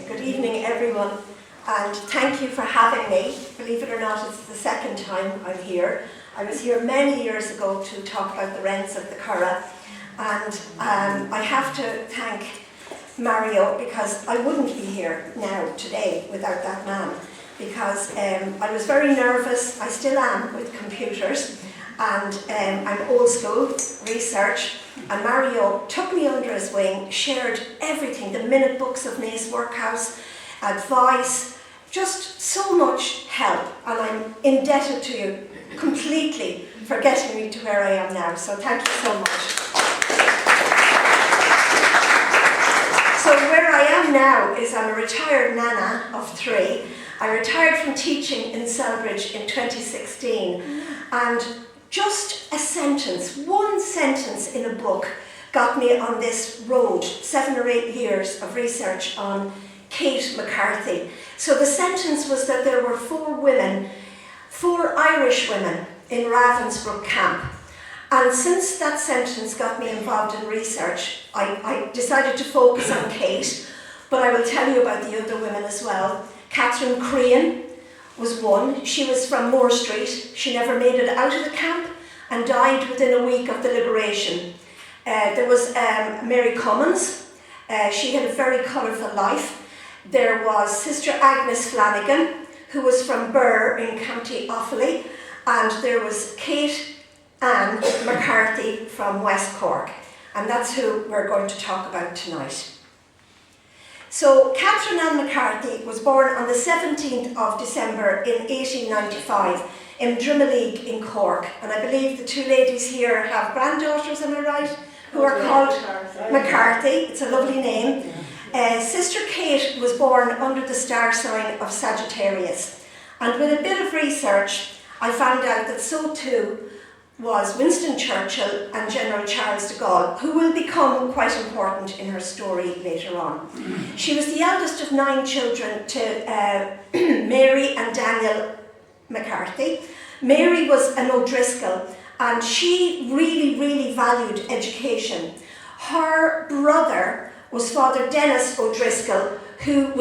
Good evening, everyone, and thank you for having me. Believe it or not, it's the second time I'm here. I was here many years ago to talk about the rents of the Curragh, and I have to thank Mario, because I wouldn't be here now today without that man, because I was very nervous. I still am with computers, and I'm old school, research, and Mario took me under his wing, shared everything, the minute books of Naas Workhouse, advice, just so much help, and I'm indebted to you completely for getting me to where I am now, so thank you so much. So where I am now is I'm a retired nana of 3. I retired from teaching in Selbridge in 2016, and just a sentence, one sentence in a book got me on this road, 7 or 8 years of research on Kate McCarthy. So the sentence was that there were 4 women, 4 Irish women in Ravenbrück Camp. And since that sentence got me involved in research, I decided to focus on Kate, but I will tell you about the other women as well. Catherine Fleming was one. She was from Moore Street. She never made it out of the camp and died within a week of the liberation. There was Mary Cummins. She had a very colourful life. There was Sister Agnes Flanagan, who was from Birr in County Offaly, and there was Kate Ann McCarthy from West Cork, and that's who we're going to talk about tonight. So Catherine Ann McCarthy was born on the 17th of December in 1895 in Drimoleague in Cork, and I believe the 2 ladies here have granddaughters, am I right, who are called McCarthy. It's a lovely name. Sister Kate was born under the star sign of Sagittarius, and with a bit of research I found out that so too was Winston Churchill and General Charles de Gaulle, who will become quite important in her story later on. She was the eldest of 9 children to Mary and Daniel McCarthy. Mary was an O'Driscoll, and she really valued education. Her brother was Father Dennis O'Driscoll, who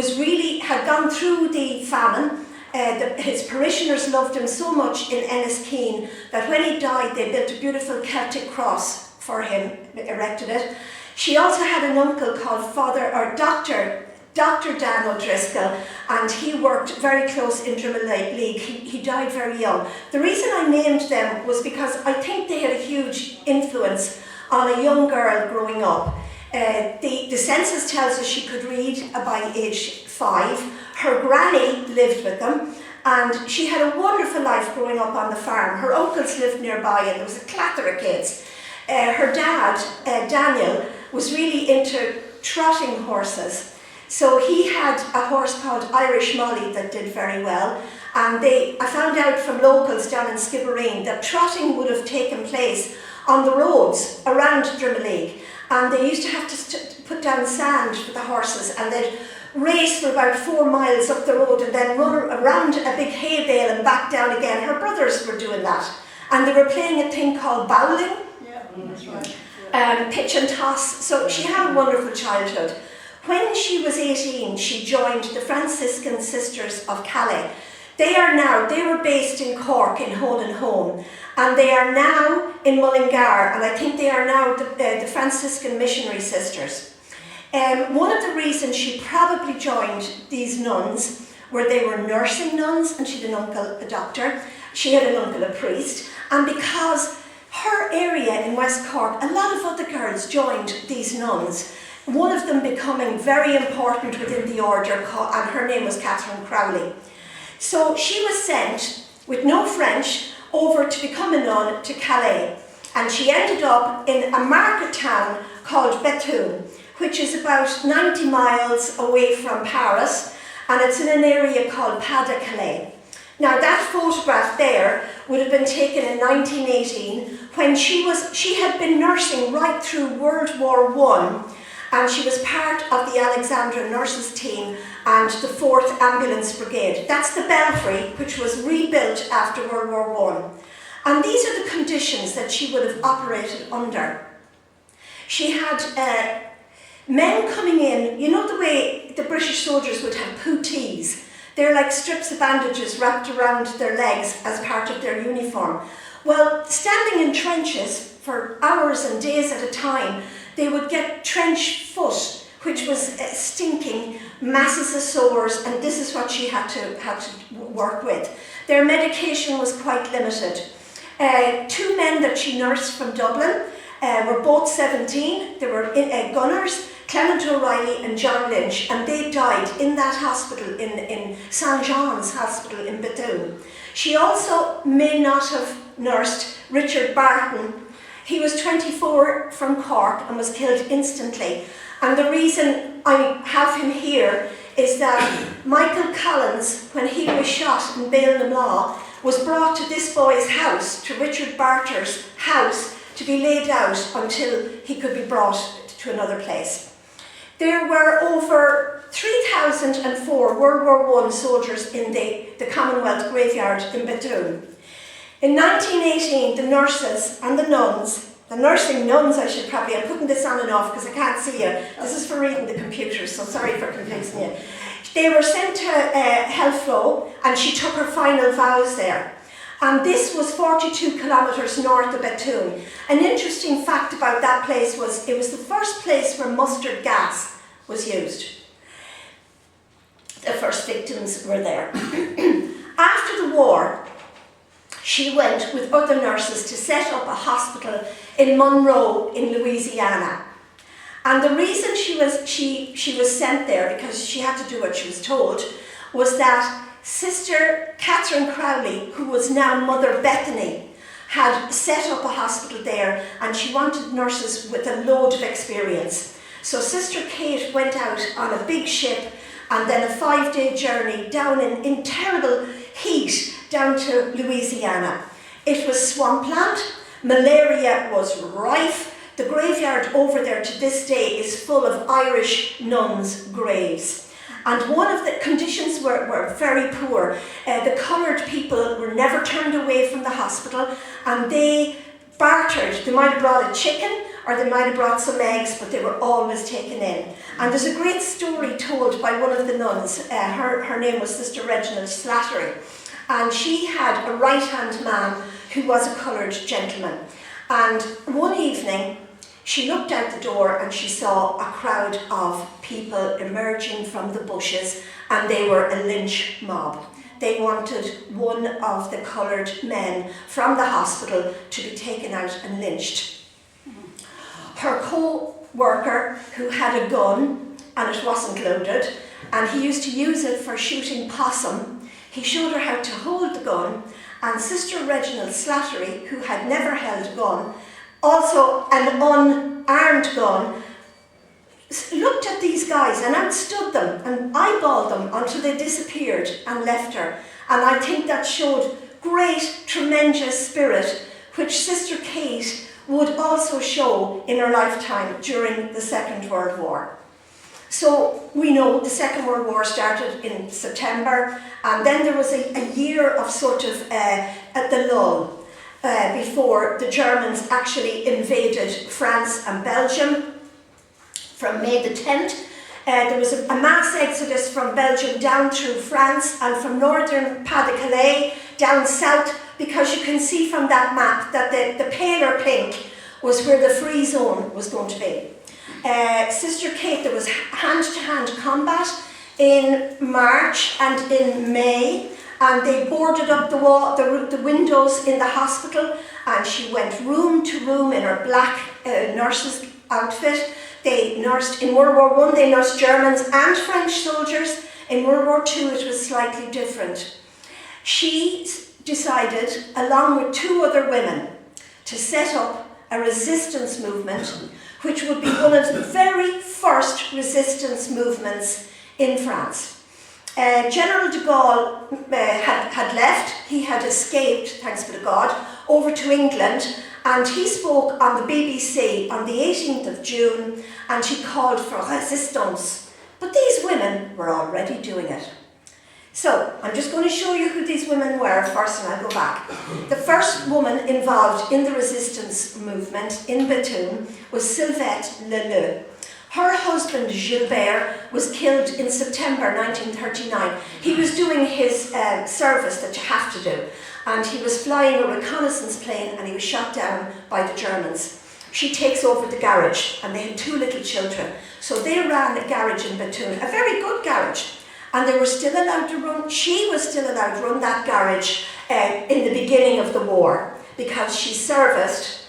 had gone through the famine. His parishioners loved him so much in Enniskeane that when he died they built a beautiful Celtic cross for him, erected it. She also had an uncle called Dr. Dan O'Driscoll, and he worked very close in Drimoleague. He died very young. The reason I named them was because I think they had a huge influence on a young girl growing up. The census tells us she could read by age 5. Her granny lived with them, and she had a wonderful life growing up on the farm. Her uncles lived nearby, and there was a clatter of kids. Her dad, Daniel, was really into trotting horses. So he had a horse called Irish Molly that did very well. And I found out from locals down in Skibbereen that trotting would have taken place on the roads around Drimoleague. And they used to have to put down sand for the horses, and they'd race for about 4 miles up the road and then run around a big hay bale and back down again. Her brothers were doing that. And they were playing a thing called bowling, that's right. Pitch and toss. So she had a wonderful childhood. When she was 18, she joined the Franciscan Sisters of Calais. They were based in Cork in Hone and Home, and they are now in Mullingar, and I think they are now the Franciscan Missionary Sisters. One of the reasons she probably joined these nuns were they were nursing nuns, and she had an uncle, a doctor. She had an uncle, a priest, and because her area in West Cork, a lot of other girls joined these nuns, one of them becoming very important within the order, and her name was Catherine Crowley. So she was sent, with no French, over to become a nun to Calais, and she ended up in a market town called Bethune, which is about 90 miles away from Paris, and it's in an area called Pas de Calais. Now that photograph there would have been taken in 1918 when she had been nursing right through World War I, and she was part of the Alexandra nurses team and the 4th Ambulance Brigade. That's the belfry, which was rebuilt after World War I. And these are the conditions that she would have operated under. She had Men coming in, you know the way the British soldiers would have puttees? They're like strips of bandages wrapped around their legs as part of their uniform. Well, standing in trenches for hours and days at a time, they would get trench foot, which was stinking, masses of sores, and this is what she had to work with. Their medication was quite limited. 2 men that she nursed from Dublin were both 17. They were gunners, Clement O'Reilly and John Lynch, and they died in that hospital, in St. John's Hospital in Bethune. She also may not have nursed Richard Barton. He was 24 from Cork and was killed instantly. And the reason I have him here is that Michael Collins, when he was shot in Ballinamlaw, was brought to this boy's house, to Richard Barter's house, to be laid out until he could be brought to another place. There were over 3,004 World War I soldiers in the Commonwealth graveyard in Bethune. In 1918, the nurses and the nuns, the nursing nuns I should probably, I'm putting this on and off because I can't see you. This is for reading the computer, so sorry for confusing you. They were sent to Helflow, and she took her final vows there. And this was 42 kilometres north of Bethune. An interesting fact about that place was it was the first place where mustard gas was used. The first victims were there. After the war, she went with other nurses to set up a hospital in Monroe in Louisiana. And the reason she was sent there, because she had to do what she was told, was that Sister Catherine Crowley, who was now Mother Bethany, had set up a hospital there, and she wanted nurses with a load of experience. So Sister Kate went out on a big ship and then a 5-day journey down in terrible heat down to Louisiana. It was swampland, malaria was rife. The graveyard over there to this day is full of Irish nuns' graves. And one of the conditions were very poor. The coloured people were never turned away from the hospital, and they bartered. They might have brought a chicken or they might have brought some eggs, but they were always taken in. And there's a great story told by one of the nuns. Her name was Sister Reginald Slattery, and she had a right-hand man who was a coloured gentleman. And one evening, she looked out the door and she saw a crowd of people emerging from the bushes, and they were a lynch mob. They wanted one of the coloured men from the hospital to be taken out and lynched. Her co-worker, who had a gun, and it wasn't loaded, and he used to use it for shooting possum, he showed her how to hold the gun, and Sister Reginald Slattery, who had never held a gun, also an unarmed gun, looked at these guys and outstood them and eyeballed them until they disappeared and left her. And I think that showed great, tremendous spirit, which Sister Kate would also show in her lifetime during the Second World War. So we know the Second World War started in September, and then there was a year of sort of at the lull before the Germans actually invaded France and Belgium. From May the 10th, there was a mass exodus from Belgium down through France and from northern Pas-de-Calais down south, because you can see from that map that the paler pink was where the free zone was going to be. Sister Kate, there was hand-to-hand combat in March and in May, and they boarded up the windows in the hospital, and she went room to room in her black nurse's outfit. They nursed, in World War I, they nursed Germans and French soldiers. In World War II, it was slightly different. She decided, along with 2 other women, to set up a resistance movement, which would be one of the very first resistance movements in France. General de Gaulle had left. He had escaped, thanks be to God, over to England, and he spoke on the BBC on the 18th of June, and he called for resistance. But these women were already doing it. So, I'm just going to show you who these women were first, and I'll go back. The first woman involved in the resistance movement in Bethune was Sylvette Leleu. Her husband, Gilbert, was killed in September 1939. He was doing his service that you have to do, and he was flying a reconnaissance plane and he was shot down by the Germans. She takes over the garage, and they had 2 little children. So they ran a garage in Bethune, a very good garage. And they were still allowed to run, she was still allowed to run that garage in the beginning of the war, because she serviced,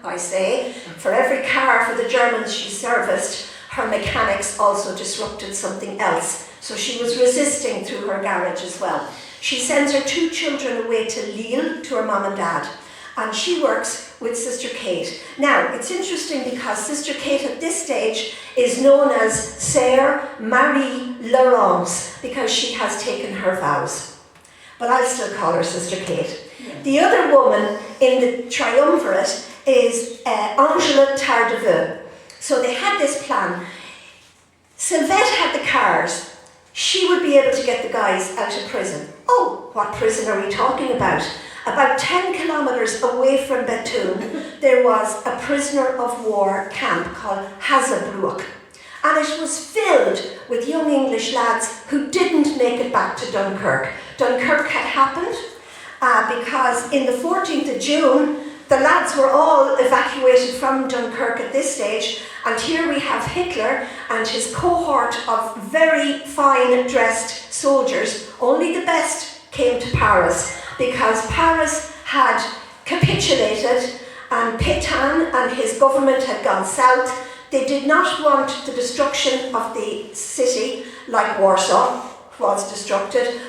I say, for every car for the Germans she serviced, her mechanics also disrupted something else. So she was resisting through her garage as well. She sends her 2 children away to Lille to her mum and dad, and she works with Sister Kate. Now, it's interesting because Sister Kate at this stage is known as Sœur Marie Laurence because she has taken her vows. But I'll still call her Sister Kate. Yeah. The other woman in the triumvirate is Angela Tardeveux. So they had this plan. Sylvette had the cars. She would be able to get the guys out of prison. Oh, what prison are we talking about? About 10 kilometres away from Bethune, there was a prisoner of war camp called Ravenbrück. And it was filled with young English lads who didn't make it back to Dunkirk. Dunkirk had happened because in the 14th of June, the lads were all evacuated from Dunkirk at this stage, and here we have Hitler and his cohort of very fine dressed soldiers. Only the best came to Paris, because Paris had capitulated and Pétain and his government had gone south. They did not want the destruction of the city like Warsaw was destructed.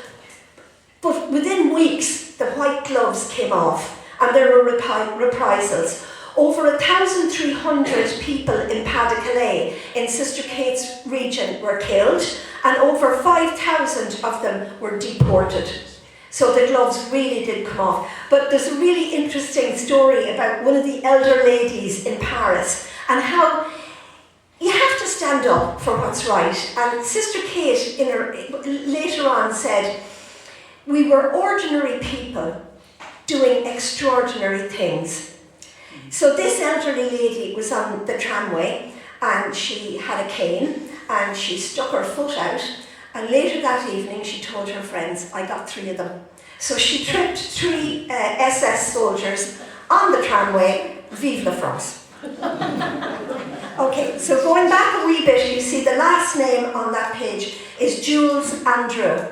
But within weeks, the white gloves came off and there were reprisals. Over 1,300 people in Pas-de-Calais, in Sister Kate's region, were killed, and over 5,000 of them were deported. So the gloves really did come off. But there's a really interesting story about one of the elder ladies in Paris and how you have to stand up for what's right. And Sister Kate later on said, we were ordinary people doing extraordinary things. So this elderly lady was on the tramway and she had a cane and she stuck her foot out. And later that evening, she told her friends, I got 3 of them. So she tripped 3 SS soldiers on the tramway. Vive la France. Okay, so going back a wee bit, you see the last name on that page is Jules Andrew.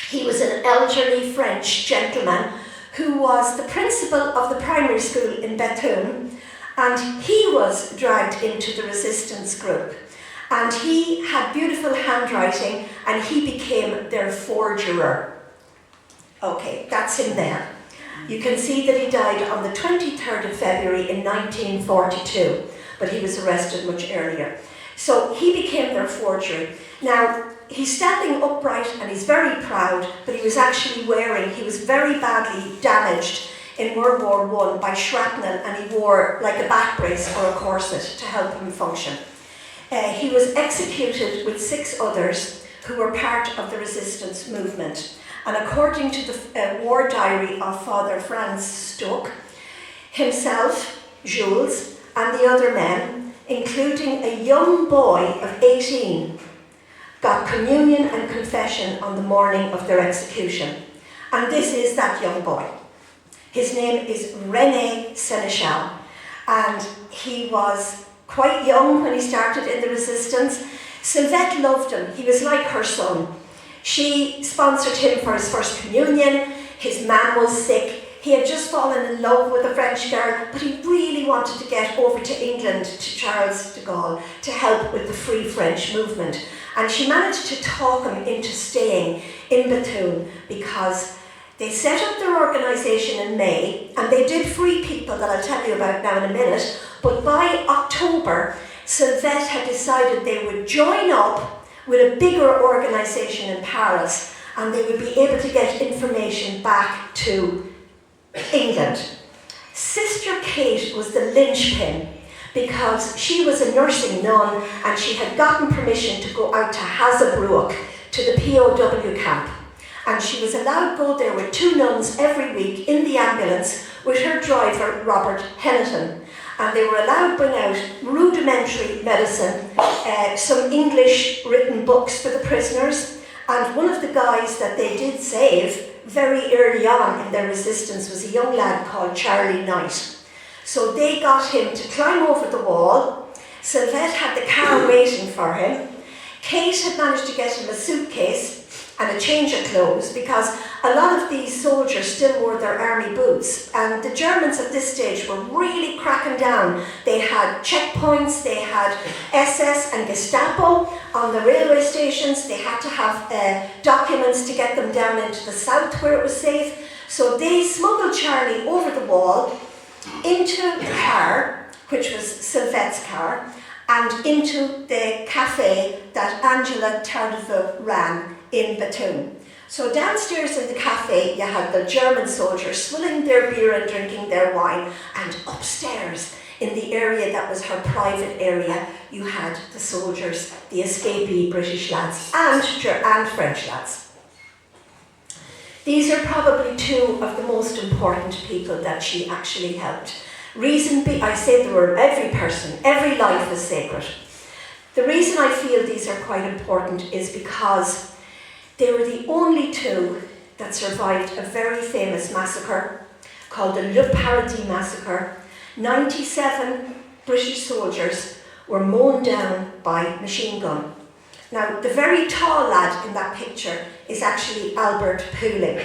He was an elderly French gentleman who was the principal of the primary school in Bethune, and he was dragged into the resistance group. And he had beautiful handwriting and he became their forgerer. Okay, that's him there. You can see that he died on the 23rd of February in 1942, but he was arrested much earlier. So he became their forgery. Now, he's standing upright and he's very proud, but he was actually he was very badly damaged in World War I by shrapnel, and he wore like a back brace or a corset to help him function. He was executed with 6 others who were part of the resistance movement. And according to the war diary of Father Franz Stuck, himself, Jules, and the other men, including a young boy of 18, got communion and confession on the morning of their execution. And this is that young boy. His name is René Sénéchal, and he was quite young when he started in the resistance. Sylvette loved him. He was like her son. She sponsored him for his first communion. His man was sick. He had just fallen in love with a French girl, but he really wanted to get over to England, to Charles de Gaulle, to help with the Free French movement. And she managed to talk him into staying in Bethune because they set up their organisation in May, and they did free people that I'll tell you about now in a minute. But by October, Sylvette had decided they would join up with a bigger organisation in Paris, and they would be able to get information back to England. Sister Kate was the linchpin because she was a nursing nun and she had gotten permission to go out to Ravenbrück, to the POW camp. And she was allowed to go there with 2 nuns every week in the ambulance with her driver, Robert Hennington. and they were allowed to bring out rudimentary medicine, some English written books for the prisoners, and one of the guys that they did save very early on in their resistance was a young lad called Charlie Knight. So they got him to climb over the wall. Sylvette had the car waiting for him. Kate had managed to get him a suitcase and a change of clothes, because a lot of these soldiers still wore their army boots, and the Germans at this stage were really cracking down. They had checkpoints, they had SS and Gestapo on the railway stations. They had to have documents to get them down into the south where it was safe. So they smuggled Charlie over the wall into the car, which was Sylvette's car, and into the cafe that Angela Tardeville ran in Bethune. So downstairs in the cafe you had the German soldiers swilling their beer and drinking their wine, and upstairs in the area that was her private area you had the soldiers, the escapee British lads and French lads. These are probably two of the most important people that she actually helped. Reason being, I say the word, every person, every life is sacred. The reason I feel these are quite important is because they were the only two that survived a very famous massacre called the Le Paradis Massacre. 97 British soldiers were mown down by machine gun. Now, the very tall lad in that picture is actually Albert Pooling.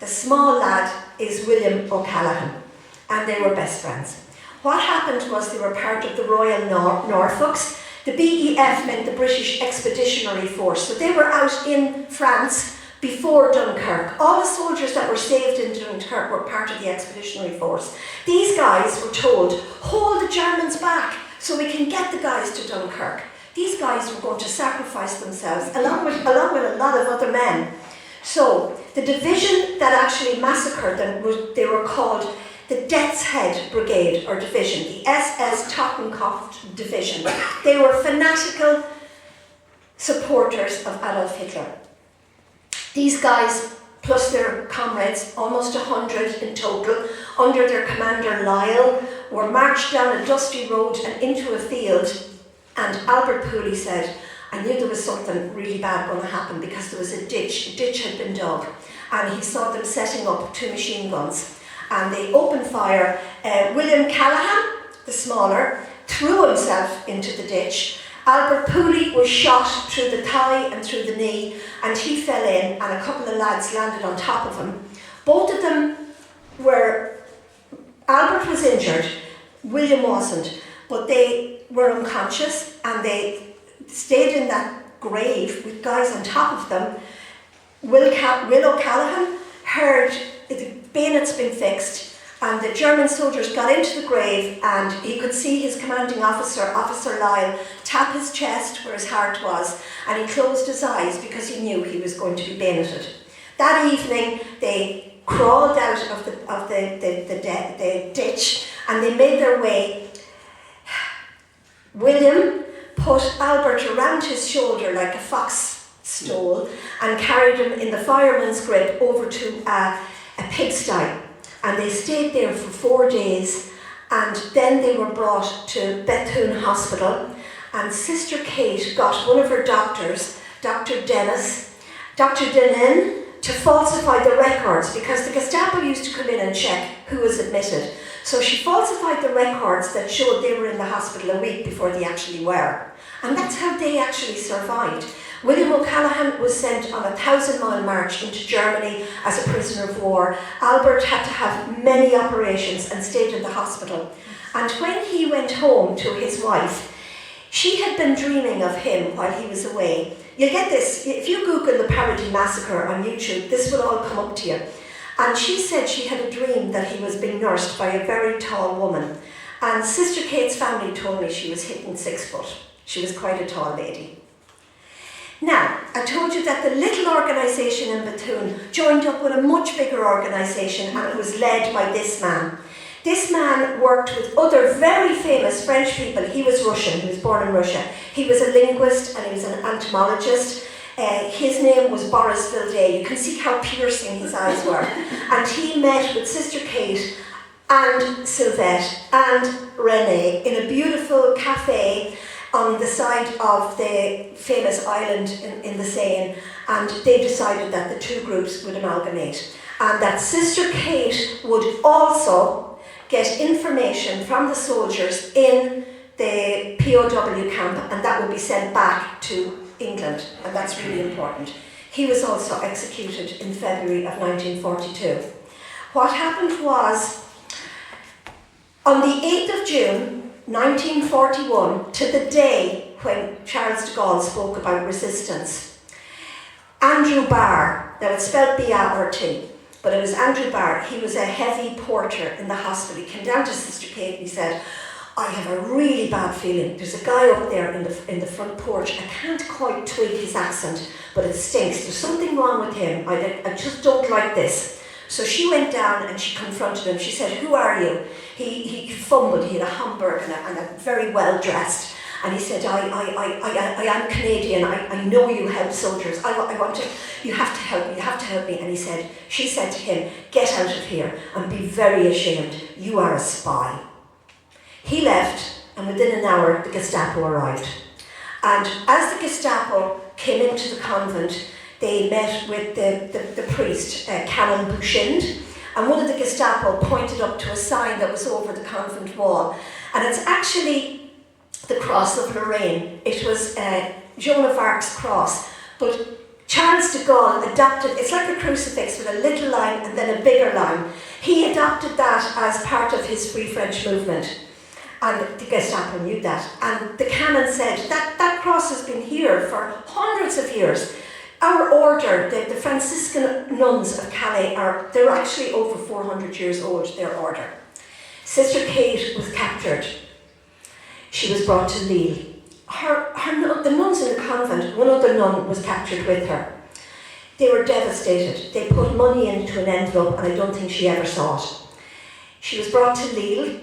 The small lad is William O'Callaghan, and they were best friends. What happened was they were part of the Royal Norfolks. The BEF meant the British Expeditionary Force, so they were out in France before Dunkirk. All the soldiers that were saved in Dunkirk were part of the Expeditionary Force. These guys were told, hold the Germans back so we can get the guys to Dunkirk. These guys were going to sacrifice themselves along with a lot of other men. So the division that actually massacred them, they were called the Death's Head Brigade or Division, the SS Totenkopf Division. They were fanatical supporters of Adolf Hitler. These guys, plus their comrades, almost 100 in total, under their commander Lyle, were marched down a dusty road and into a field, and Albert Pooley said, I knew there was something really bad going to happen because there was a ditch had been dug, and he saw them setting up 2 machine guns. And they opened fire. William Callaghan, the smaller, threw himself into the ditch. Albert Pooley was shot through the thigh and through the knee, and he fell in, and a couple of lads landed on top of him. Both of them Albert was injured, William wasn't, but they were unconscious, and they stayed in that grave with guys on top of them. Will O'Callaghan heard the bayonets been fixed, and the German soldiers got into the grave, and he could see his commanding officer, Officer Lyle, tap his chest where his heart was, and he closed his eyes because he knew he was going to be bayoneted. That evening they crawled out of the ditch, and they made their way. William put Albert around his shoulder like a fox stole and carried him in the fireman's grip over to a pigsty, and they stayed there for 4 days, and then they were brought to Bethune Hospital, and Sister Kate got one of her doctors, Dr. Denin, to falsify the records, because the Gestapo used to come in and check who was admitted. So she falsified the records that showed they were in the hospital a week before they actually were, and that's how they actually survived. William O'Callaghan was sent on a 1,000-mile march into Germany as a prisoner of war. Albert had to have many operations and stayed in the hospital. And when he went home to his wife, she had been dreaming of him while he was away. You'll get this, if you Google the Paradis Massacre on YouTube, this will all come up to you. And she said she had a dream that he was being nursed by a very tall woman. And Sister Kate's family told me she was hitting 6 foot. She was quite a tall lady. Now, I told you that the little organisation in Bethune joined up with a much bigger organisation, and it was led by this man. This man worked with other very famous French people. He was Russian, he was born in Russia. He was a linguist and he was an entomologist. His name was Boris Vildet. You can see how piercing his eyes were. And he met with Sister Kate and Sylvette and Renee in a beautiful cafe on the side of the famous island in the Seine, and they decided that the two groups would amalgamate, and that Sister Kate would also get information from the soldiers in the POW camp, and that would be sent back to England, and that's really important. He was also executed in February of 1942. What happened was, on the 8th of June 1941, to the day when Charles de Gaulle spoke about resistance, Andrew Barr, now it's spelled B-A-R-T, but it was Andrew Barr, he was a heavy porter in the hospital. He came down to Sister Kate and he said, I have a really bad feeling. There's a guy up there in the front porch. I can't quite twig his accent, but it stinks. There's something wrong with him. I just don't like this. So she went down and she confronted him. She said, who are you? He fumbled. He had a Hamburg and a very well dressed. And he said, I am Canadian. I know you help soldiers. I want to. You have to help me. You have to help me. And she said to him, get out of here and be very ashamed. You are a spy. He left, and within an hour, the Gestapo arrived. And as the Gestapo came into the convent, they met with the priest, Canon Bouchind, and one of the Gestapo pointed up to a sign that was over the convent wall. And it's actually the cross of Lorraine. It was Joan of Arc's cross, but Charles de Gaulle adapted, it's like a crucifix with a little line and then a bigger line. He adopted that as part of his Free French movement. And the Gestapo knew that. And the canon said that cross has been here for hundreds of years. Our order, the Franciscan nuns of Calais, they're actually over 400 years old, their order. Sister Kate was captured. She was brought to Lille. The nuns in the convent, one other nun was captured with her. They were devastated. They put money into an envelope and I don't think she ever saw it. She was brought to Lille.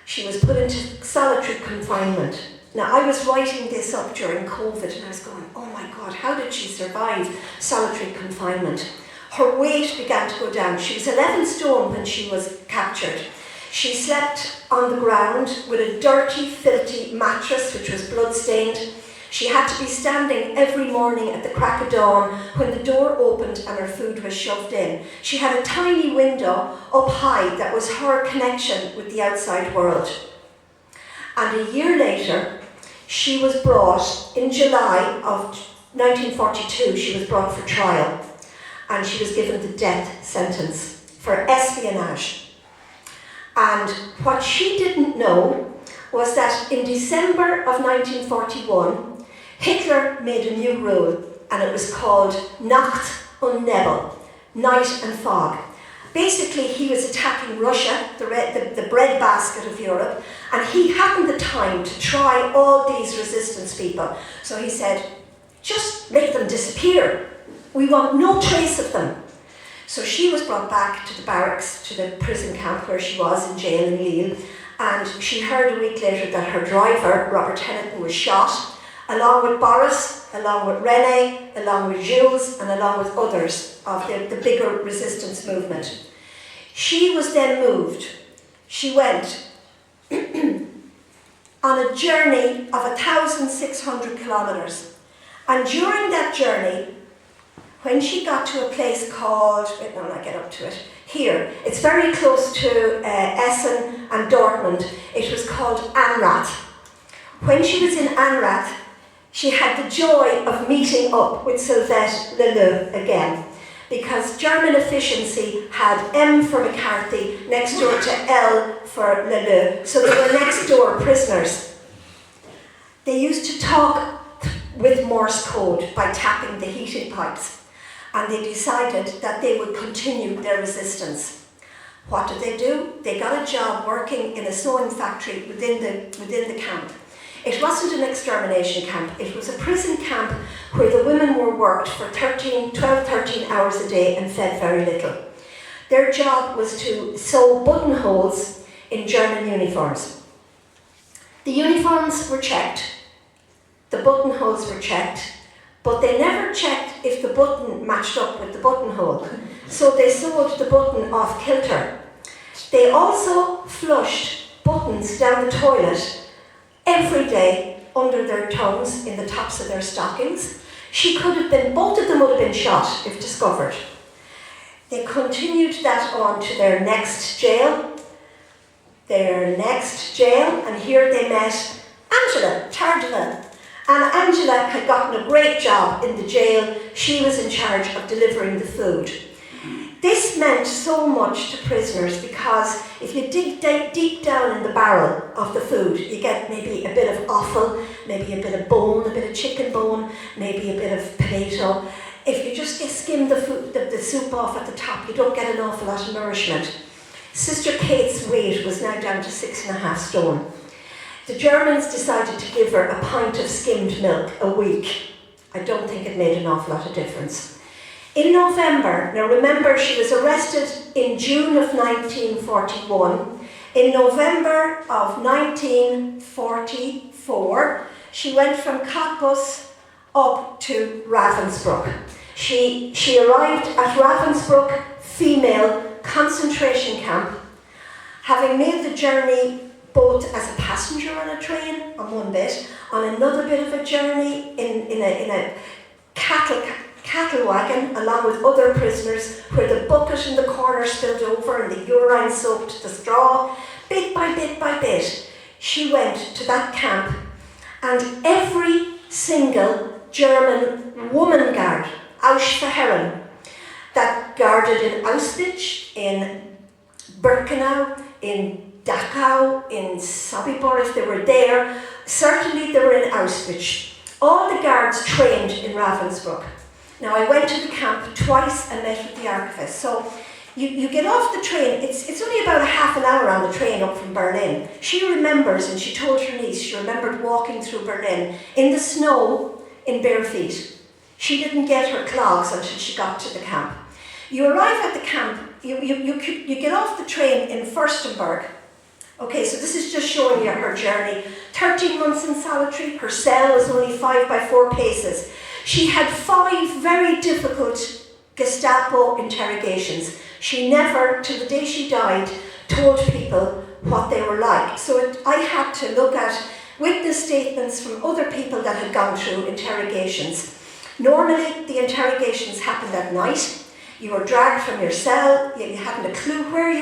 She was put into solitary confinement. Now, I was writing this up during COVID and I was going, oh my God, how did she survive solitary confinement? Her weight began to go down. She was 11 stone when she was captured. She slept on the ground with a dirty, filthy mattress which was blood-stained. She had to be standing every morning at the crack of dawn when the door opened and her food was shoved in. She had a tiny window up high that was her connection with the outside world. And a year later, she was brought, in July of 1942, she was brought for trial. And she was given the death sentence for espionage. And what she didn't know was that in December of 1941, Hitler made a new rule, and it was called Nacht und Nebel, night and fog. Basically, he was attacking Russia, the breadbasket of Europe, and he hadn't the time to try all these resistance people. So he said, just make them disappear. We want no trace of them. So she was brought back to the barracks, to the prison camp where she was in jail in Lille, and she heard a week later that her driver, Robert Hennepin, was shot, along with Boris, along with René, along with Jules, and along with others of the bigger resistance movement. She was then moved. She went on a journey of 1,600 kilometres. And during that journey, when she got to a place called, wait, no, I get up to it, here, it's very close to Essen and Dortmund. It was called Anrath. When she was in Anrath, she had the joy of meeting up with Sylvette Leleu again, because German efficiency had M for McCarthy next door to L for Leleu, so they were next door prisoners. They used to talk with Morse code by tapping the heating pipes, and they decided that they would continue their resistance. What did they do? They got a job working in a sewing factory within the camp. It wasn't an extermination camp, it was a prison camp where the women were worked for 12, 13 hours a day and fed very little. Their job was to sew buttonholes in German uniforms. The uniforms were checked, the buttonholes were checked, but they never checked if the button matched up with the buttonhole. So they sewed the button off kilter. They also flushed buttons down the toilet every day under their tongues in the tops of their stockings. Both of them would have been shot if discovered. They continued that on to their next jail, and here they met Angela Tardeville. And Angela had gotten a great job in the jail. She was in charge of delivering the food. This meant so much to prisoners because if you dig deep down in the barrel of the food, you get maybe a bit of offal, maybe a bit of bone, a bit of chicken bone, maybe a bit of potato. If you just skim the soup off at the top, you don't get an awful lot of nourishment. Sister Kate's weight was now down to 6.5 stone. The Germans decided to give her a pint of skimmed milk a week. I don't think it made an awful lot of difference. In November, now remember she was arrested in June of 1941. In November of 1944, she went from Cottbus up to Ravenbrück. She arrived at Ravenbrück Female Concentration Camp, having made the journey both as a passenger on a train on one bit, on another bit of a journey in a cattle wagon along with other prisoners where the bucket in the corner spilled over and the urine soaked the straw. Bit by bit, she went to that camp, and every single German woman guard, Auschwitz, that guarded in Auschwitz, in Birkenau, in Dachau, in Sobibor, if they were there, certainly they were in Auschwitz. All the guards trained in Ravenbrück. Now I went to the camp twice and met with the archivist. So you get off the train, it's only about a half an hour on the train up from Berlin. She remembers, and she told her niece, she remembered walking through Berlin in the snow in bare feet. She didn't get her clogs until she got to the camp. You arrive at the camp, you get off the train in Fürstenberg. Okay, so this is just showing you her journey. 13 months in solitary, her cell was only 5 by 4 paces. She had 5 very difficult Gestapo interrogations. She never, till the day she died, told people what they were like. So I had to look at witness statements from other people that had gone through interrogations. Normally, the interrogations happened at night. You were dragged from your cell, you hadn't a clue where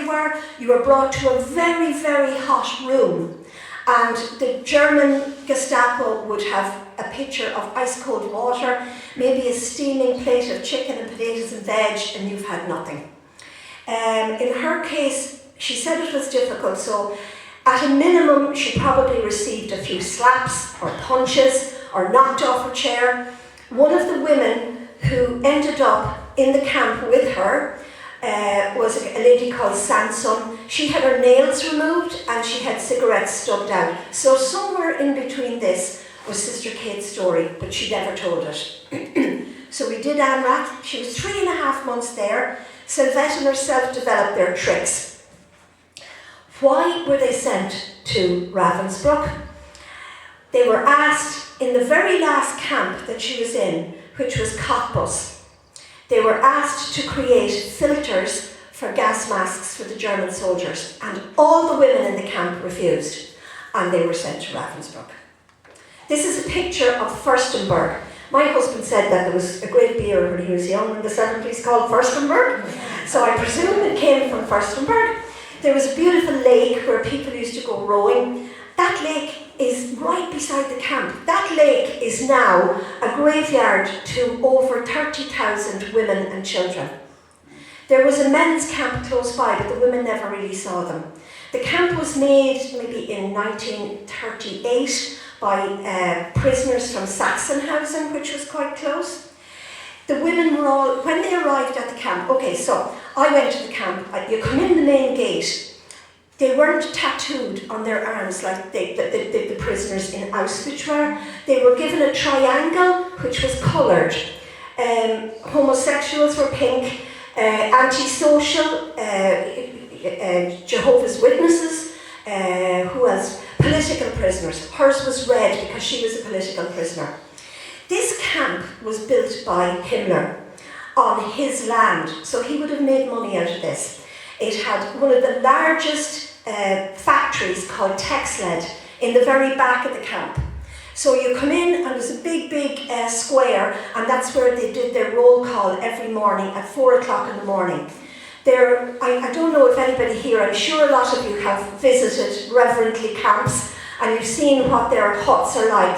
you were brought to a very, very hot room, and the German Gestapo would have a pitcher of ice cold water, maybe a steaming plate of chicken and potatoes and veg, and you've had nothing. In her case, she said it was difficult, so at a minimum she probably received a few slaps or punches or knocked off her chair. One of the women who ended up in the camp with her was a lady called Sanson. She had her nails removed and she had cigarettes stubbed out. So somewhere in between this was Sister Kate's story, but she never told it. So we did ANRAT. She was 3.5 months there. Sylvette and herself developed their tricks. Why were they sent to Ravenbrück? They were asked in the very last camp that she was in, which was Cottbus. They were asked to create filters for gas masks for the German soldiers, and all the women in the camp refused, and they were sent to Ravenbrück. This is a picture of Fürstenberg. My husband said that there was a great beer when he was young in the 70s called Fürstenberg, so I presume it came from Fürstenberg. There was a beautiful lake where people used to go rowing. That lake is right beside the camp. That lake is now a graveyard to over 30,000 women and children. There was a men's camp close by, but the women never really saw them. The camp was made maybe in 1938 by prisoners from Sachsenhausen, which was quite close. The women were all, when they arrived at the camp, okay, so I went to the camp, you come in the main gate. They weren't tattooed on their arms like the prisoners in Auschwitz were. They were given a triangle which was coloured. Homosexuals were pink, antisocial, Jehovah's Witnesses, who else? Political prisoners. Hers was red because she was a political prisoner. This camp was built by Himmler on his land, so he would have made money out of this. It had one of the largest factories called Texled in the very back of the camp. So you come in and there's a big square, and that's where they did their roll call every morning at 4 o'clock in the morning. I don't know if anybody here, I'm sure a lot of you have visited Ravenbrück camps and you've seen what their huts are like.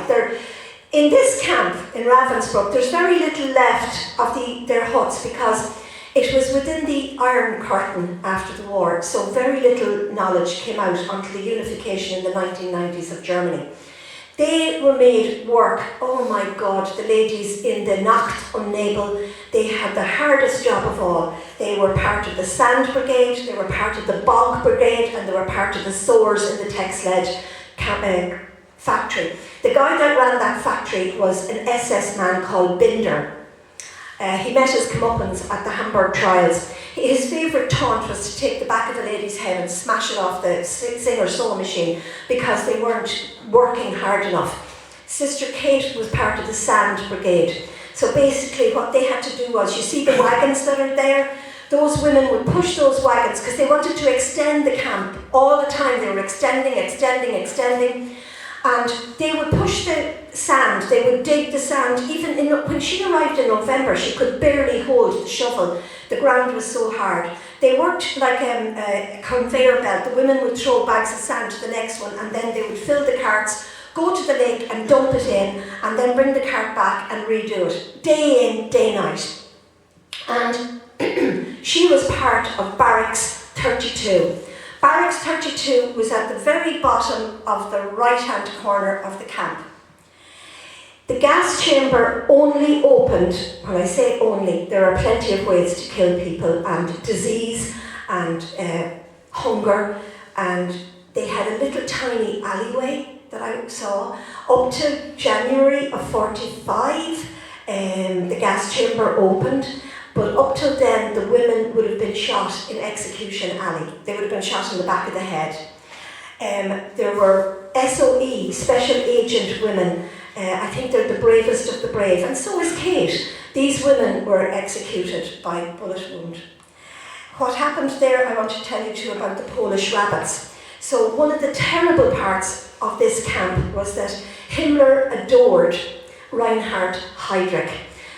In this camp in Ravenbrück, there's very little left of their huts because it was within the Iron Curtain after the war, so very little knowledge came out until the unification in the 1990s of Germany. They were made work, oh my God, the ladies in the Nacht und Nebel, they had the hardest job of all. They were part of the Sand Brigade, they were part of the Bog Brigade, and they were part of the sewers in the Texled factory. The guy that ran that factory was an SS man called Binder. He met his comeuppance at the Hamburg trials. His favourite taunt was to take the back of a lady's head and smash it off the Singer sewing machine because they weren't working hard enough. Sister Kate was part of the Sand Brigade. So basically what they had to do was, you see the wagons that are there? Those women would push those wagons because they wanted to extend the camp all the time. They were extending. And they would push the sand, they would dig the sand. Even when she arrived in November, she could barely hold the shovel. The ground was so hard. They worked like a conveyor belt. The women would throw bags of sand to the next one, and then they would fill the carts, go to the lake and dump it in, and then bring the cart back and redo it. Day in, day night. And she was part of Barracks 32. Barracks 32 was at the very bottom of the right-hand corner of the camp. The gas chamber only opened, when I say only, there are plenty of ways to kill people, and disease and hunger, and they had a little tiny alleyway that I saw. Up to January of 45, the gas chamber opened. But up till then, the women would have been shot in Execution Alley. They would have been shot in the back of the head. There were SOE, Special Agent women. I think they're the bravest of the brave. And so is Kate. These women were executed by bullet wound. What happened there, I want to tell you too about the Polish rabbits. So one of the terrible parts of this camp was that Himmler adored Reinhard Heydrich,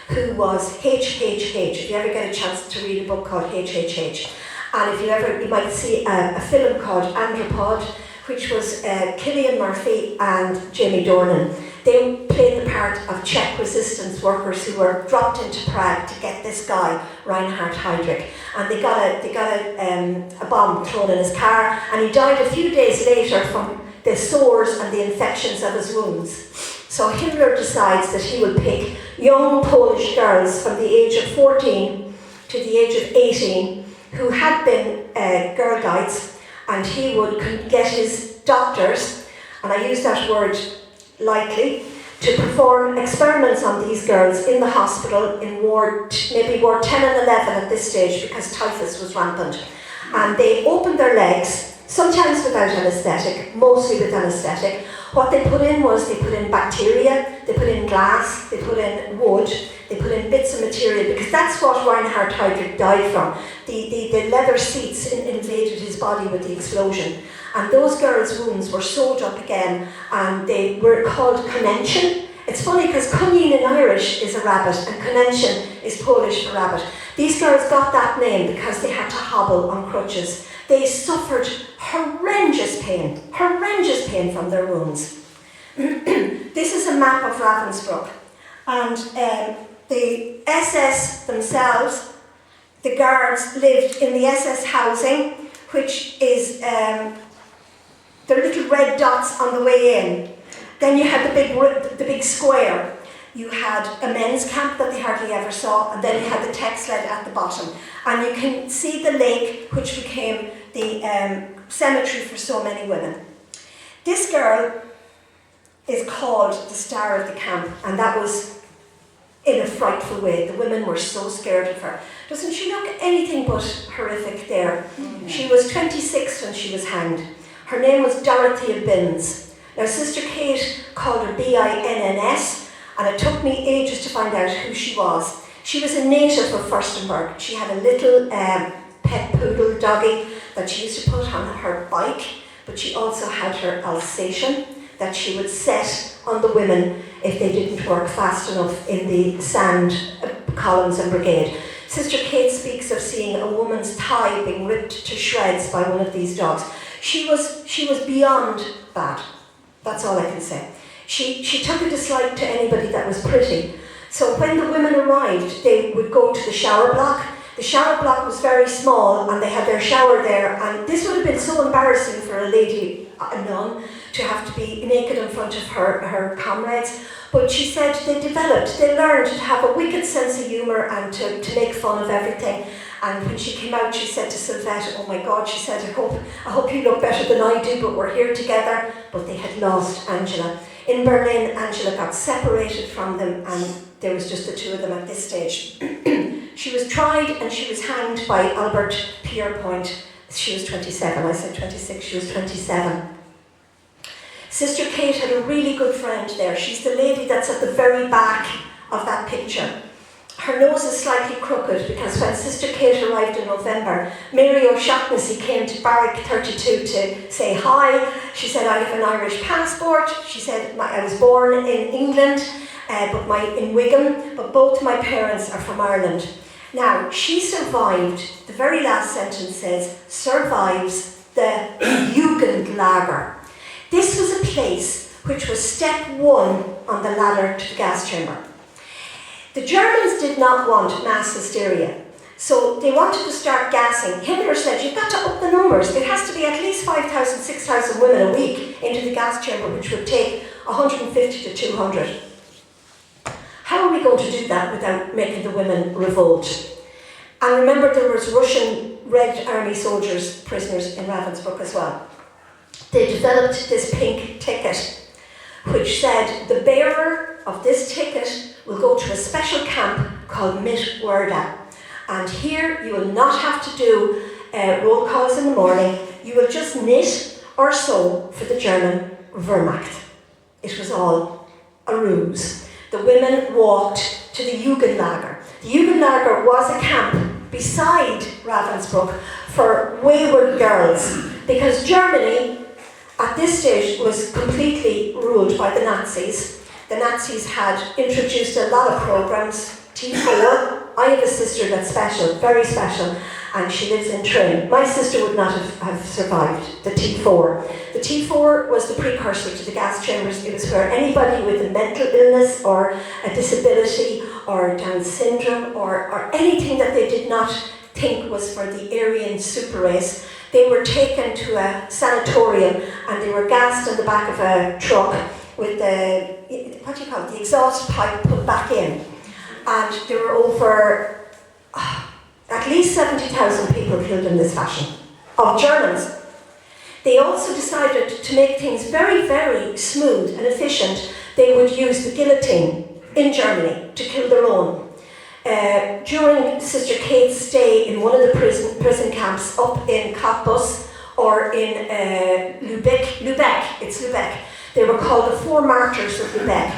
who was HHH. If you ever get a chance to read a book called HHH, and you might see a film called Andropod, which was Cillian Murphy and Jamie Dornan. They played the part of Czech resistance workers who were dropped into Prague to get this guy, Reinhard Heydrich, and they got a bomb thrown in his car, and he died a few days later from the sores and the infections of his wounds. So Himmler decides that he will pick young Polish girls from the age of 14 to the age of 18 who had been girl guides, and he would get his doctors, and I use that word lightly, to perform experiments on these girls in the hospital in maybe ward 10 and 11 at this stage, because typhus was rampant. And they opened their legs, sometimes without anaesthetic, mostly with anaesthetic. What they put in was, they put in bacteria, they put in glass, they put in wood, they put in bits of material, because that's what Reinhard Heydrich died from. The leather seats invaded his body with the explosion. And those girls' wounds were sewed up again, and they were called Konenchen. It's funny because Kunin in Irish is a rabbit, and Konenchen is Polish for rabbit. These girls got that name because they had to hobble on crutches. They suffered horrendous pain from their wounds. This is a map of Ravenbrück, and the SS themselves, the guards, lived in the SS housing, which is the little red dots on the way in. Then you had the big square. You had a men's camp that they hardly ever saw, and then you had the Texled at the bottom. And you can see the lake, which became the cemetery for so many women. This girl is called the star of the camp, and that was in a frightful way. The women were so scared of her. Doesn't she look anything but horrific there? Mm-hmm. She was 26 when she was hanged. Her name was Dorothea Binns. Now, Sister Kate called her B-I-N-N-S, and it took me ages to find out who she was. She was a native of Furstenberg. She had a little pet poodle doggy that she used to put on her bike, but she also had her Alsatian that she would set on the women if they didn't work fast enough in the sand columns and brigade. Sister Kate speaks of seeing a woman's thigh being ripped to shreds by one of these dogs. She was beyond bad. That's all I can say. She took a dislike to anybody that was pretty. So when the women arrived, they would go to the shower block. The shower block was very small and they had their shower there, and this would have been so embarrassing for a lady, a nun, to have to be naked in front of her comrades. But she said they learned to have a wicked sense of humour and to make fun of everything. And when she came out, she said to Sylvette, "Oh my God," she said, I hope you look better than I do, but we're here together." But they had lost Angela. In Berlin, Angela got separated from them, and there was just the two of them at this stage. She was tried and she was hanged by Albert Pierrepoint. She was 27, I said 26, she was 27. Sister Kate had a really good friend there. She's the lady that's at the very back of that picture. Her nose is slightly crooked because when Sister Kate arrived in November, Mary O'Shaughnessy came to Barrack 32 to say hi. She said, "I have an Irish passport." She said, "I was born in England, in Wigan, but both my parents are from Ireland." Now, she survived, the very last sentence says, survives the Jugendlager. This was a place which was step one on the ladder to the gas chamber. The Germans did not want mass hysteria, so they wanted to start gassing. Himmler said, "You've got to up the numbers. It has to be at least 5,000, 6,000 women a week into the gas chamber, which would take 150 to 200. How are we going to do that without making the women revolt? And remember, there was Russian Red Army soldiers, prisoners in Ravensbrück as well. They developed this pink ticket, which said, the bearer of this ticket will go to a special camp called Mittwerda. And here you will not have to do roll calls in the morning. You will just knit or sew for the German Wehrmacht. It was all a ruse. The women walked to the Jugendlager. The Jugendlager was a camp beside Ravensbrück for wayward girls, because Germany at this stage was completely ruled by the Nazis. The Nazis had introduced a lot of programs. T4, I have a sister that's special, very special, and she lives in Trim. My sister would not have survived the T4. The T4 was the precursor to the gas chambers. It was where anybody with a mental illness or a disability or Down syndrome or anything that they did not think was for the Aryan super race, they were taken to a sanatorium and they were gassed in the back of a truck with the exhaust pipe put back in. And there were over at least 70,000 people killed in this fashion, of Germans. They also decided to make things very, very smooth and efficient. They would use the guillotine in Germany to kill their own. During Sister Kate's stay in one of the prison camps up in Cottbus or in Lübeck, they were called the Four Martyrs of Lübeck.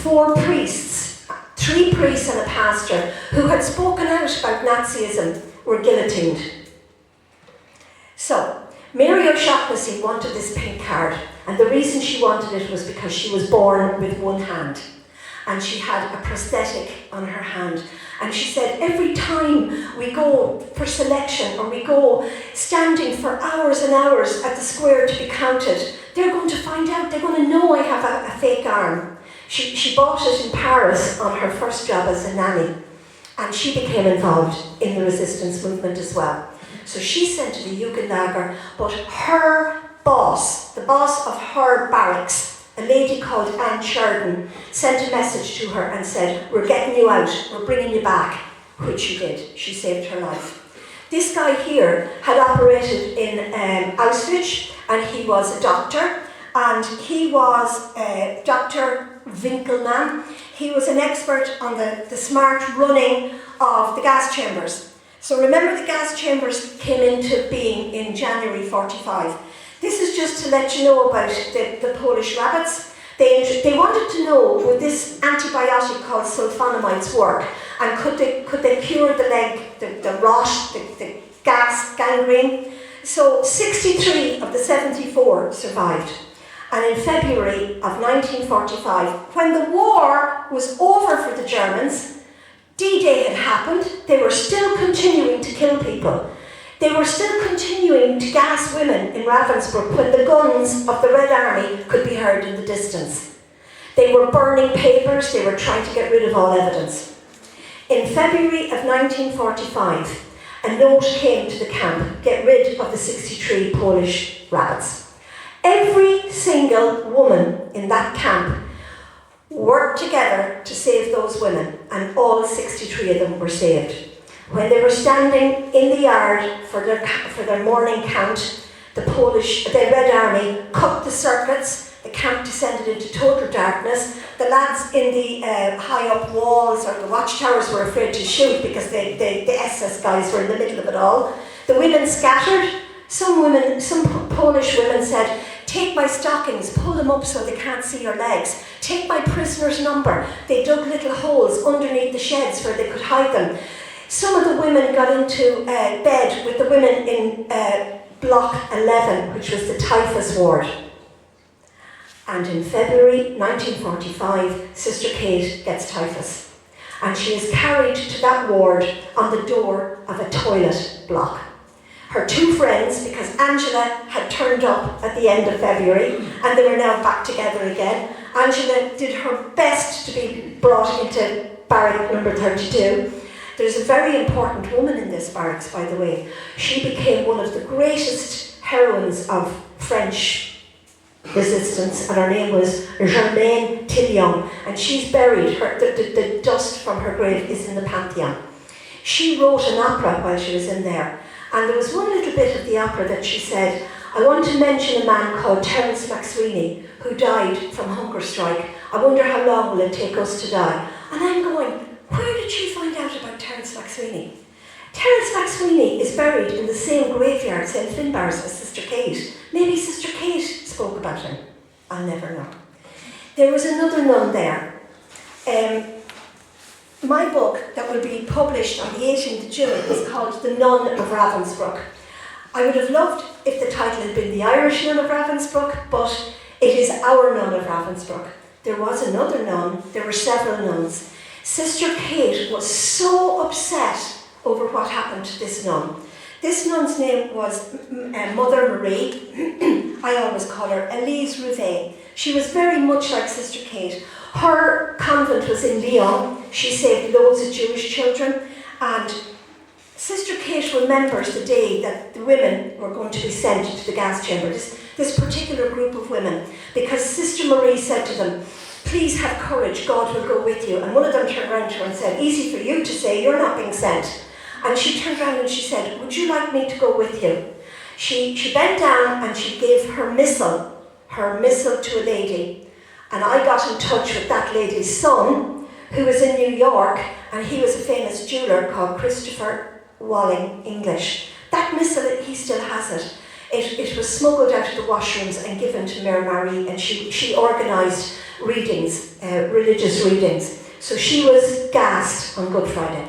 4 priests, 3 priests and a pastor who had spoken out about Nazism were guillotined. So, Mary O'Shaughnessy wanted this pink card, and the reason she wanted it was because she was born with one hand, and she had a prosthetic on her hand. And she said, every time we go for selection or we go standing for hours and hours at the square to be counted, they're going to find out, they're going to know I have a fake arm. She bought it in Paris on her first job as a nanny, and she became involved in the resistance movement as well. So she sent to the Jugendlager, but her boss, the boss of her barracks, a lady called Anne Sheridan, sent a message to her and said, we're getting you out, we're bringing you back, which she did. She saved her life. This guy here had operated in Auschwitz, and he was a doctor, and he was Dr. Winkelmann. He was an expert on the smart running of the gas chambers. So remember, the gas chambers came into being in January 45. This is just to let you know about the Polish rabbits. They wanted to know, would this antibiotic called sulfonamides work, and could they cure the leg, the rot, the gas, gangrene. So 63 of the 74 survived. And in February of 1945, when the war was over for the Germans, D-Day had happened, they were still continuing to kill people. They were still continuing to gas women in Ravensbrück when the guns of the Red Army could be heard in the distance. They were burning papers, they were trying to get rid of all evidence. In February of 1945, a note came to the camp: get rid of the 63 Polish rabbits. Every single woman in that camp worked together to save those women, and all 63 of them were saved. When they were standing in the yard for their morning count, the Red Army cut the circuits, the camp descended into total darkness. The lads in the high up walls or the watchtowers were afraid to shoot because the SS guys were in the middle of it all. The women scattered. Some Polish women said, take my stockings, pull them up so they can't see your legs. Take my prisoner's number. They dug little holes underneath the sheds where they could hide them. Some of the women got into bed with the women in Block 11, which was the typhus ward. And in February 1945, Sister Kate gets typhus. And she is carried to that ward on the door of a toilet block. Her two friends, because Angela had turned up at the end of February, and they were now back together again. Angela did her best to be brought into barrack number 32. There's a very important woman in this barracks, by the way. She became one of the greatest heroines of French resistance, and her name was Germaine Tillion, and she's buried. The dust from her grave is in the Pantheon. She wrote an opera while she was in there, and there was one little bit of the opera that she said, I want to mention a man called Terence McSweeney who died from hunger strike. I wonder how long will it take us to die? And I'm going, where did she find out about Terence McSweeney? Terence McSweeney is buried in the same graveyard, St. Finbarr's, as Sister Kate. Maybe Sister Kate spoke about him. I'll never know. There was another nun there. My book that will be published on the 18th of June is called The Nun of Ravensbrück. I would have loved if the title had been The Irish Nun of Ravensbrück, but it is Our Nun of Ravensbrück. There was another nun, there were several nuns. Sister Kate was so upset over what happened to this nun. This nun's name was Mother Marie. I always call her Elise Rivet. She was very much like Sister Kate. Her convent was in Lyon. She saved loads of Jewish children. And Sister Kate remembers the day that the women were going to be sent to the gas chamber, this particular group of women, because Sister Marie said to them, please have courage, God will go with you. And one of them turned around to her and said, easy for you to say, you're not being sent. And she turned around and she said, would you like me to go with you? She bent down and she gave her missal to a lady. And I got in touch with that lady's son, who was in New York, and he was a famous jeweller called Christopher Walling English. That missal, he still has it. It was smuggled out of the washrooms and given to Mary Marie, and she organised readings, religious readings. So she was gassed on Good Friday.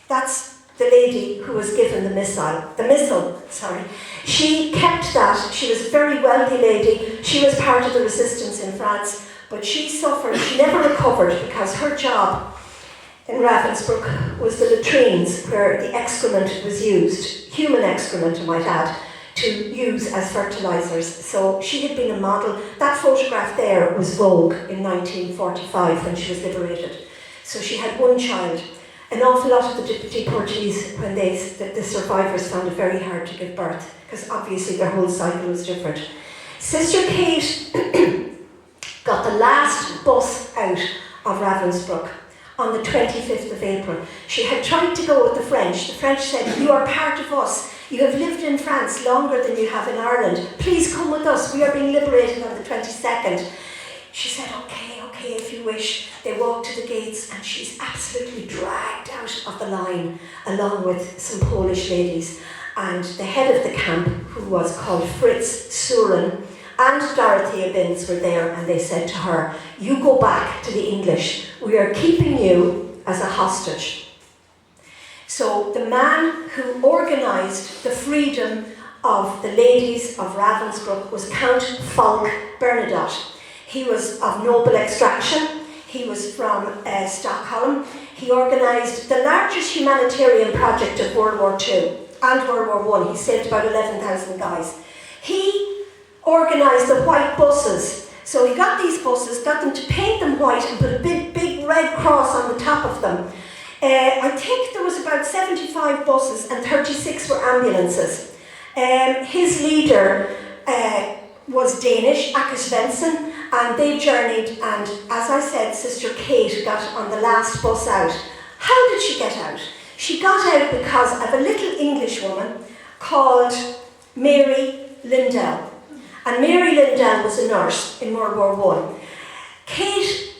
That's the lady who was given the missal. She kept that. She was a very wealthy lady. She was part of the resistance in France, but she suffered. She never recovered because her job in Ravensbrück was the latrines where the excrement was used, human excrement I might add, to use as fertilisers. So she had been a model. That photograph there was Vogue in 1945 when she was liberated. So she had one child. An awful lot of the deportees, when the survivors found it very hard to give birth, because obviously their whole cycle was different. Sister Kate got the last bus out of Ravensbrück on the 25th of April. She had tried to go with the French. The French said, you are part of us. You have lived in France longer than you have in Ireland. Please come with us. We are being liberated on the 22nd. She said, okay, if you wish. They walked to the gates and she's absolutely dragged out of the line along with some Polish ladies. And the head of the camp, who was called Fritz Suren, and Dorothea Binns were there, and they said to her, you go back to the English. We are keeping you as a hostage. So the man who organised the freedom of the ladies of Ravenbrück was Count Falk Bernadotte. He was of noble extraction. He was from Stockholm. He organised the largest humanitarian project of World War II and World War I. He saved about 11,000 guys. He organised the white buses. So he got these buses, got them to paint them white and put a big red cross on the top of them. I think there was about 75 buses and 36 were ambulances. His leader was Danish, Akke Svensson, and they journeyed, and as I said, Sister Kate got on the last bus out. How did she get out? She got out because of a little English woman called Mary Lindell. And Mary Lindell was a nurse in World War I. Kate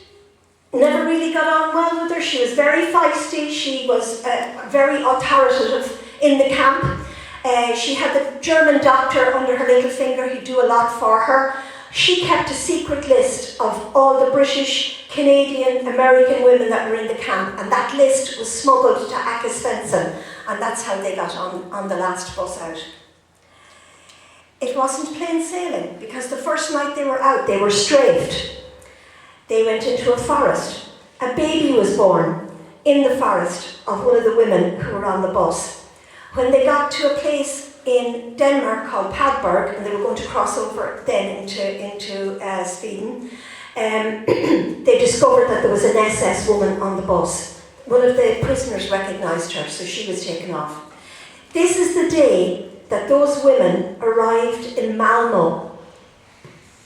never really got on well with her. She was very feisty. She was very authoritative in the camp. She had the German doctor under her little finger. He'd do a lot for her. She kept a secret list of all the British, Canadian, American women that were in the camp, and that list was smuggled to Akke Svensson, and that's how they got on the last bus out. It wasn't plain sailing, because the first night they were out, they were strafed. They went into a forest. A baby was born in the forest of one of the women who were on the bus. When they got to a place in Denmark called Padberg, and they were going to cross over then into Sweden, they discovered that there was an SS woman on the bus. One of the prisoners recognised her, so she was taken off. This is the day that those women arrived in Malmö.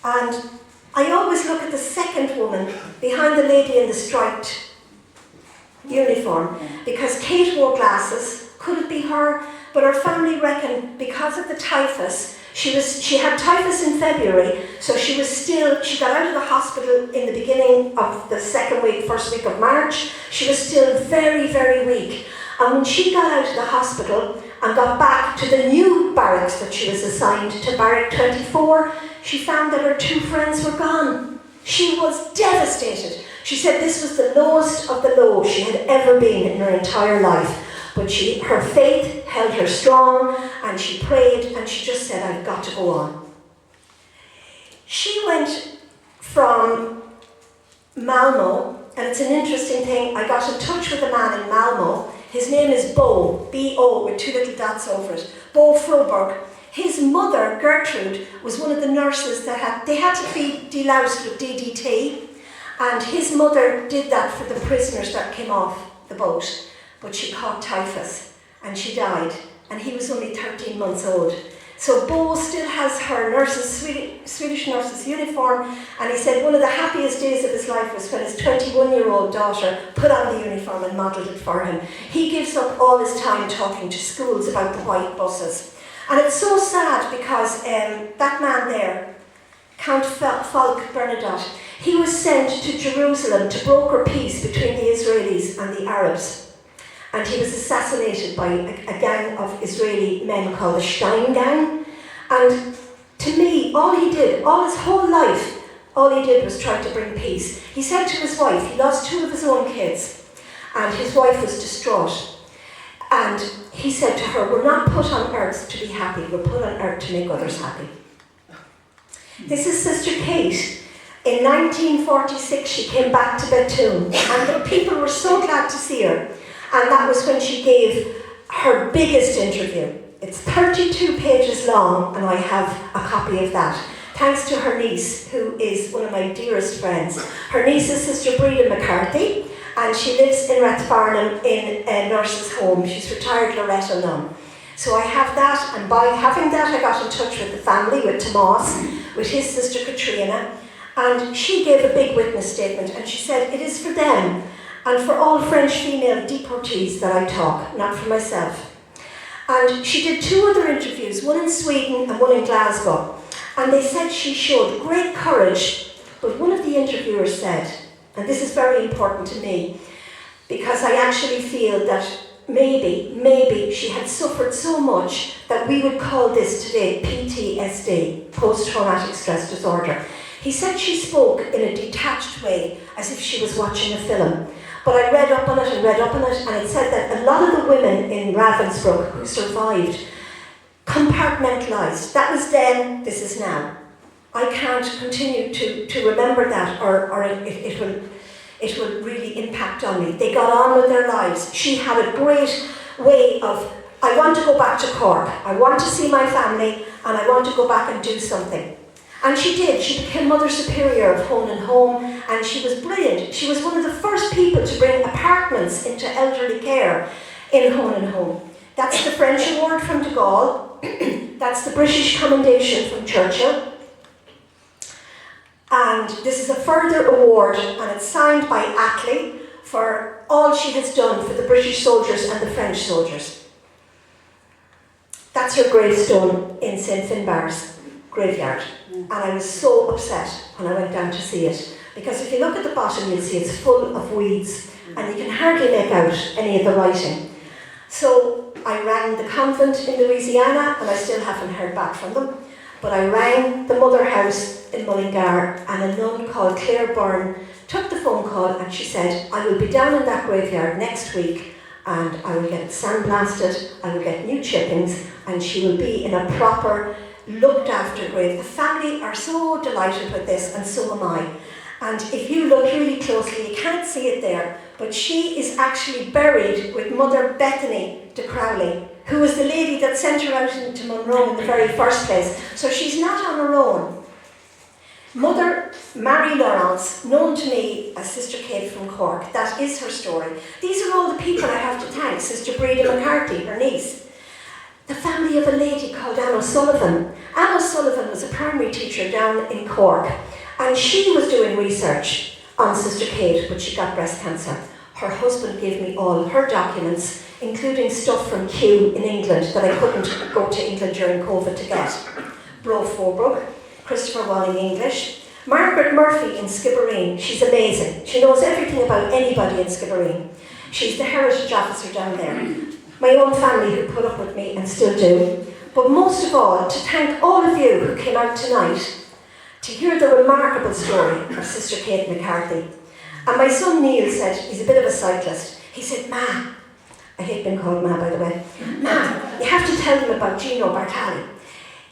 And I always look at the second woman behind the lady in the striped uniform, because Kate wore glasses. Could it be her? But her family reckoned because of the typhus, she had typhus in February, so she got out of the hospital in the beginning of the first week of March. She was still very, very weak. And when she got out of the hospital and got back to the new barracks that she was assigned to, Barrack 24, she found that her two friends were gone. She was devastated. She said this was the lowest of the low she had ever been in her entire life. But her faith held her strong, and she prayed, and she just said, I've got to go on. She went from Malmö, and it's an interesting thing, I got in touch with a man in Malmö. His name is Bo, B-O, with two little dots over it, Bo Froberg. His mother, Gertrude, was one of the nurses that had to be deloused with DDT, and his mother did that for the prisoners that came off the boat. But she caught typhus and she died, and he was only 13 months old. So Bo still has her Swedish nurse's uniform, and he said one of the happiest days of his life was when his 21-year-old daughter put on the uniform and modelled it for him. He gives up all his time talking to schools about the white buses. And it's so sad because that man there, Count Falk Bernadotte, he was sent to Jerusalem to broker peace between the Israelis and the Arabs. And he was assassinated by a gang of Israeli men called the Stein Gang. And to me, his whole life, all he did was try to bring peace. He said to his wife, he lost two of his own kids, and his wife was distraught. And he said to her, we're not put on earth to be happy, we're put on earth to make others happy. This is Sister Kate. In 1946, she came back to Bethune, and the people were so glad to see her. And that was when she gave her biggest interview. It's 32 pages long, and I have a copy of that. Thanks to her niece, who is one of my dearest friends. Her niece is Sister Breda McCarthy, and she lives in Rathfarnham in a nurse's home. She's retired Loretta nun. So I have that, and by having that, I got in touch with the family, with Tomas, with his sister Katrina, and she gave a big witness statement, and she said, it is for them, and for all French female deportees that I talk, not for myself. And she did two other interviews, one in Sweden and one in Glasgow. And they said she showed great courage, but one of the interviewers said, and this is very important to me, because I actually feel that maybe she had suffered so much that we would call this today PTSD, post-traumatic stress disorder. He said she spoke in a detached way, as if she was watching a film. But I read up on it and read up on it, and it said that a lot of the women in Ravensbrück who survived compartmentalised. That was then, this is now. I can't continue to remember that, or it will really impact on me. They got on with their lives. She had a great way of, I want to go back to Cork, I want to see my family, and I want to go back and do something. And she did. She became Mother Superior of Hone and Home, and she was brilliant. She was one of the first people to bring apartments into elderly care in Hone and Home. That's the French award from de Gaulle. That's the British commendation from Churchill. And this is a further award, and it's signed by Attlee for all she has done for the British soldiers and the French soldiers. That's her gravestone in St Finbarr's graveyard. And I was so upset when I went down to see it, because if you look at the bottom, you'll see it's full of weeds, and you can hardly make out any of the writing. So I rang the convent in Louisiana, and I still haven't heard back from them. But I rang the mother house in Mullingar, and a nun called Claire Byrne took the phone call, and she said, I will be down in that graveyard next week, and I will get it sandblasted, I will get new chippings, and she will be in a proper, looked after grave. The family are so delighted with this, and so am I. And if you look really closely, you can't see it there, but she is actually buried with Mother Bethany de Crowley, who was the lady that sent her out into Monroe in the very first place. So she's not on her own. Mother Marie Laurence, known to me as Sister Kate from Cork, that is her story. These are all the people I have to thank. Sister Breda McCarthy, her niece. The family of a lady called Anne O'Sullivan. Anne O'Sullivan was a primary teacher down in Cork, and she was doing research on Sister Kate, but she got breast cancer. Her husband gave me all her documents, including stuff from Kew in England that I couldn't go to England during COVID to get. Bro Forbrook, Christopher Walling English, Margaret Murphy in Skibbereen. She's amazing. She knows everything about anybody in Skibbereen. She's the heritage officer down there. My own family who put up with me and still do. But most of all, to thank all of you who came out tonight to hear the remarkable story of Sister Kate McCarthy. And my son Neil said, he's a bit of a cyclist, he said, Ma, I hate being called Ma, by the way, Ma, you have to tell them about Gino Bartali.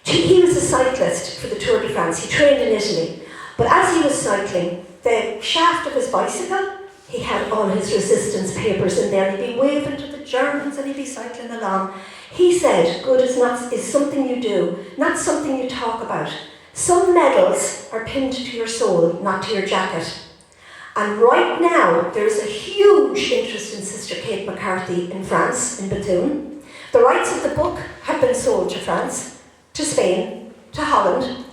He was a cyclist for the Tour de France. He trained in Italy. But as he was cycling, the shaft of his bicycle, he had all his resistance papers in there, and he'd be waving to the Germans and he'd be cycling along. He said, good is something you do, not something you talk about. Some medals are pinned to your soul, not to your jacket. And right now, there's a huge interest in Sister Kate McCarthy in France, in Bethune. The rights of the book have been sold to France, to Spain, to Holland.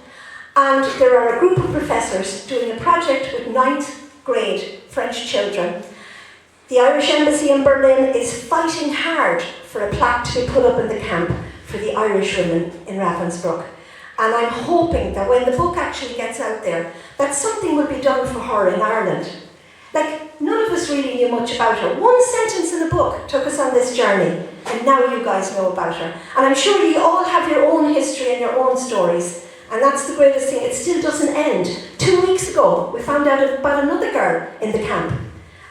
And there are a group of professors doing a project with 9th grade French children. The Irish Embassy in Berlin is fighting hard for a plaque to be put up in the camp for the Irish women in Ravensbrück. And I'm hoping that when the book actually gets out there, that something will be done for her in Ireland. Like, none of us really knew much about her. One sentence in the book took us on this journey, and now you guys know about her. And I'm sure you all have your own history and your own stories. And that's the greatest thing, it still doesn't end. 2 weeks ago, we found out about another girl in the camp.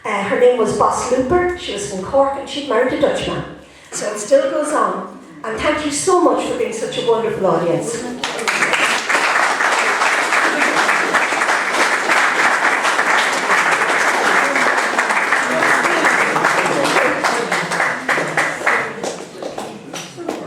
Her name was Boss Looper, she was from Cork, and she'd married a Dutchman. So it still goes on. And thank you so much for being such a wonderful audience.